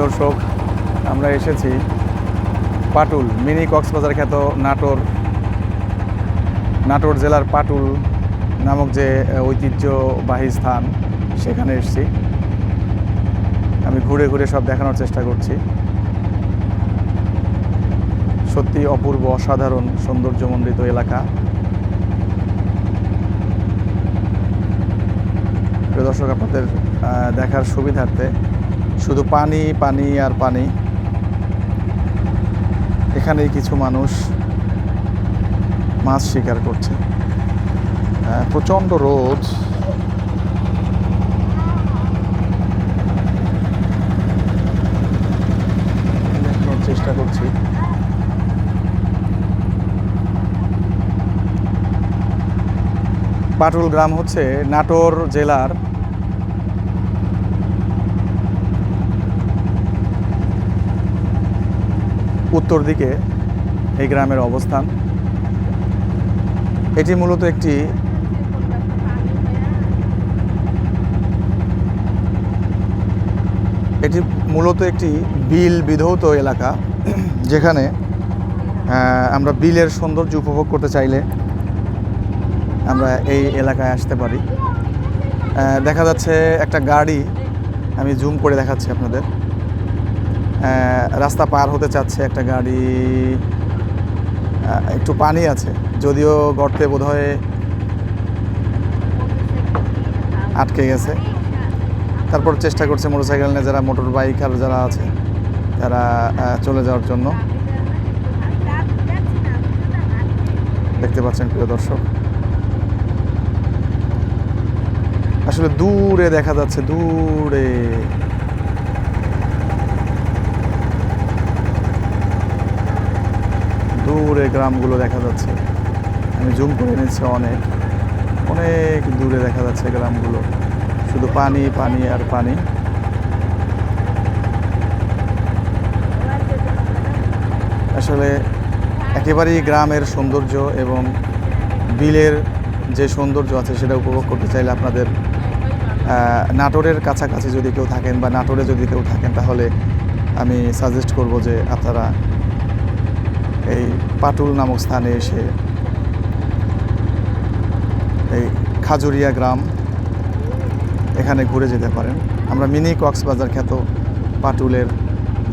দর্শক, আমরা এসেছি পাটুল, মিনি কক্সবাজার খ্যাত নাটোর জেলার পাটুল নামক যে ঐতিহ্যবাহী স্থান, সেখানে এসেছি। আমি ঘুরে ঘুরে সব দেখানোর চেষ্টা করছি। সত্যি অপূর্ব, অসাধারণ, সৌন্দর্যমণ্ডিত এলাকা। প্রিয় দর্শক, আপনাদের দেখার সুবিধার্থে শুধু পানি পানি আর পানি। এখানেই কিছু মানুষ মাছ শিকার করছে। প্রচণ্ড রোদ। দেখানোর চেষ্টা করছি। পাটুল গ্রাম হচ্ছে নাটোর জেলার উত্তর দিকে এই গ্রামের অবস্থান। এটি মূলত একটি বিল বিধৌত এলাকা, যেখানে আমরা বিলের সৌন্দর্য উপভোগ করতে চাইলে আমরা এই এলাকায় আসতে পারি। দেখা যাচ্ছে একটা গাড়ি, আমি জুম করে দেখাচ্ছি আপনাদের। রাস্তা পার হতে চাচ্ছে একটা গাড়ি। একটু পানি আছে, যদিও গর্তে বোধহয় আটকে গেছে। তারপর চেষ্টা করছে মোটরসাইকেল নিয়ে যারা মোটর বাইকার যারা আছে তারা চলে যাওয়ার জন্য। দেখতে পাচ্ছেন প্রিয় দর্শক, আসলে দূরে দেখা যাচ্ছে, দূরে গ্রামগুলো দেখা যাচ্ছে। আমি জুম করে নিচ্ছি, অনেক দূরে দেখা যাচ্ছে গ্রামগুলো। শুধু পানি পানি আর পানি। আসলে একেবারেই গ্রামের সৌন্দর্য এবং বিলের যে সৌন্দর্য আছে সেটা উপভোগ করতে চাইলে আপনাদের নাটোরের কাছাকাছি যদি কেউ থাকেন বা নাটোরে যদি কেউ থাকেন, তাহলে আমি সাজেস্ট করব যে আপনারা এই পাটুল নামক স্থানে এসে এই খাজুরিয়া গ্রাম, এখানে ঘুরে যেতে পারেন। আমরা মিনি কক্সবাজার খ্যাত পাটুলের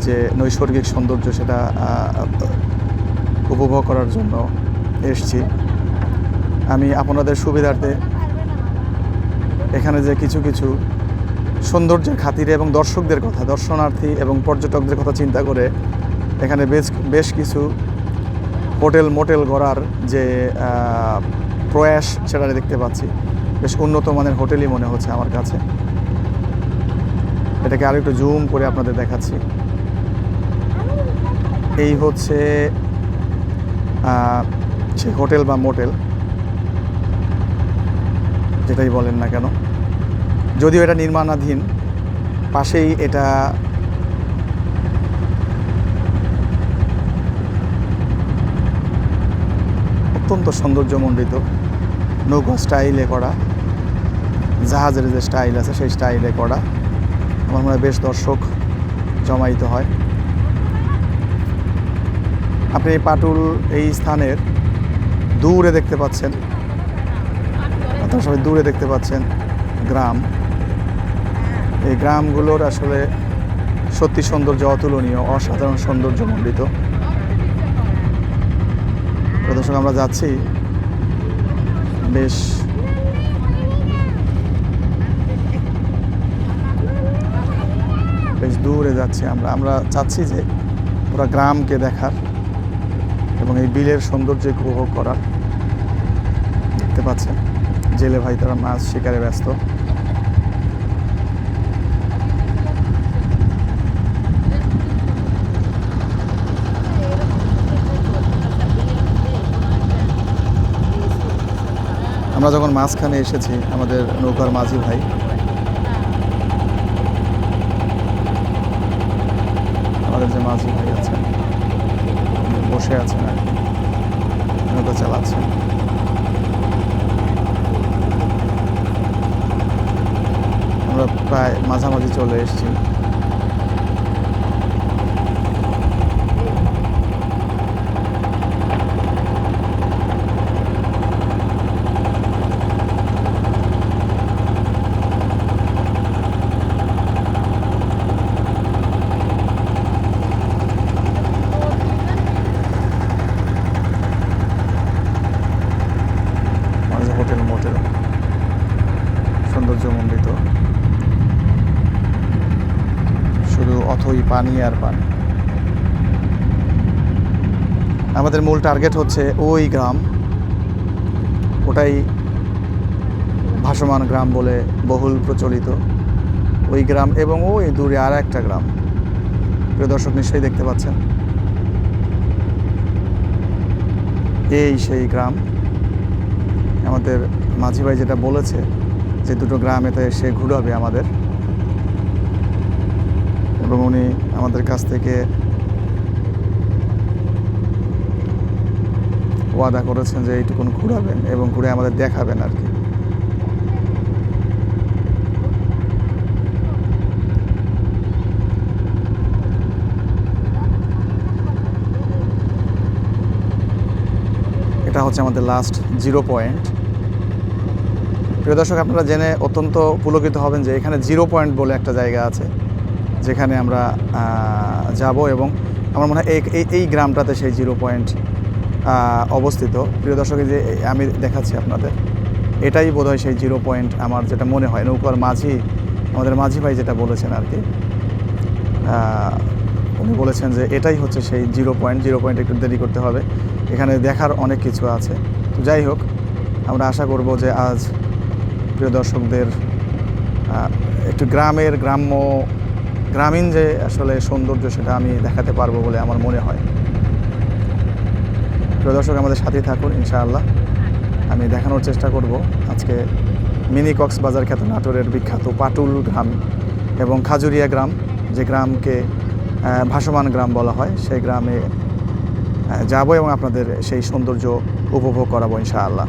যে নৈসর্গিক সৌন্দর্য সেটা উপভোগ করার জন্য এসেছি। আমি আপনাদের সুবিধার্থে এখানে যে কিছু সৌন্দর্যের খাতিরে এবং দর্শকদের কথা, দর্শনার্থী এবং পর্যটকদের কথা চিন্তা করে এখানে বেশ কিছু মোটেল গড়ার যে প্রয়াস, সেটা দেখতে পাচ্ছি। বেশ উন্নত মানের হোটেলই মনে হচ্ছে আমার কাছে। এটাকে আরও একটু জুম করে আপনাদের দেখাচ্ছি। এই হচ্ছে সে হোটেল বা মোটেল, যেটাই বলেন না কেন। যদিও এটা নির্মাণাধীন, পাশেই এটা অত্যন্ত সৌন্দর্যমণ্ডিত, নৌকা স্টাইলে করা, জাহাজের যে স্টাইল আছে সেই স্টাইলে করা। আমার মনে হয় বেশ দর্শক জমায়িত হয়। আপনি পাটুল এই স্থানের দূরে দেখতে পাচ্ছেন, আপনারা সবাই দূরে দেখতে পাচ্ছেন গ্রাম। এই গ্রামগুলোর আসলে সত্যি সৌন্দর্য অতুলনীয়, অসাধারণ সৌন্দর্যমণ্ডিত। দর্শক, আমরা যাচ্ছি বেশ দূরে যাচ্ছি। আমরা চাচ্ছি যে পুরো গ্রামকে দেখার এবং এই বিলের সৌন্দর্য উপভোগ করার। দেখতে পাচ্ছেন জেলে ভাই তারা মাছ শিকারে ব্যস্ত। আমরা যখন মাঝখানে এসেছি, আমাদের নৌকার মাঝি ভাই যে মাঝি ভাই আছেন বসে আছেন আর কি, নৌকা চালাচ্ছেন। আমরা প্রায় মাঝামাঝি চলে এসেছি। পানি আর পানি। আমাদের মূল টার্গেট হচ্ছে ওই গ্রাম, ওটাই ভাসমান গ্রাম বলে বহুল প্রচলিত ওই গ্রাম, এবং ওই দূরে আর একটা গ্রাম প্রিয় দর্শক নিশ্চয়ই দেখতে পাচ্ছেন। এই সেই গ্রাম। আমাদের মাঝি ভাই যেটা বলেছে যে দুটো গ্রামেতে সে ঘুরাবে আমাদের, এবং উনি আমাদের কাছ থেকে ওয়াদা করেছেন যে এইটুকুন ঘুরাবেন এবং ঘুরে আমাদের দেখাবেন আর কি। এটা হচ্ছে আমাদের লাস্ট 0 পয়েন্ট। প্রিয় দর্শক, আপনারা জেনে অত্যন্ত পুলকিত হবেন যে এখানে 0 পয়েন্ট বলে একটা জায়গা আছে যেখানে আমরা যাব, এবং আমার মনে হয় এই গ্রামটাতে সেই 0 পয়েন্ট অবস্থিত। প্রিয় দর্শক, যে আমি দেখাচ্ছি আপনাদের, এটাই বোধহয় সেই 0 পয়েন্ট আমার যেটা মনে হয়। নৌকার মাঝি, আমাদের মাঝি ভাই যেটা বলেছেন আর কি, উনি বলেছেন যে এটাই হচ্ছে সেই 0 পয়েন্ট। 0 পয়েন্ট একটু দেরি করতে হবে, এখানে দেখার অনেক কিছু আছে। তো যাই হোক, আমরা আশা করব যে আজ প্রিয় দর্শকদের একটু গ্রামীণ যে আসলে সৌন্দর্য সেটা আমি দেখাতে পারবো বলে আমার মনে হয়। প্রিয় দর্শক, আমাদের সাথেই থাকুন, ইনশাআল্লাহ আমি দেখানোর চেষ্টা করব আজকে মিনি কক্সবাজার খ্যাত নাটোরের বিখ্যাত পাটুল গ্রাম এবং খাজুরিয়া গ্রাম, যে গ্রামকে ভাসমান গ্রাম বলা হয়, সেই গ্রামে যাব এবং আপনাদের সেই সৌন্দর্য উপভোগ করাবো ইনশাআল্লাহ।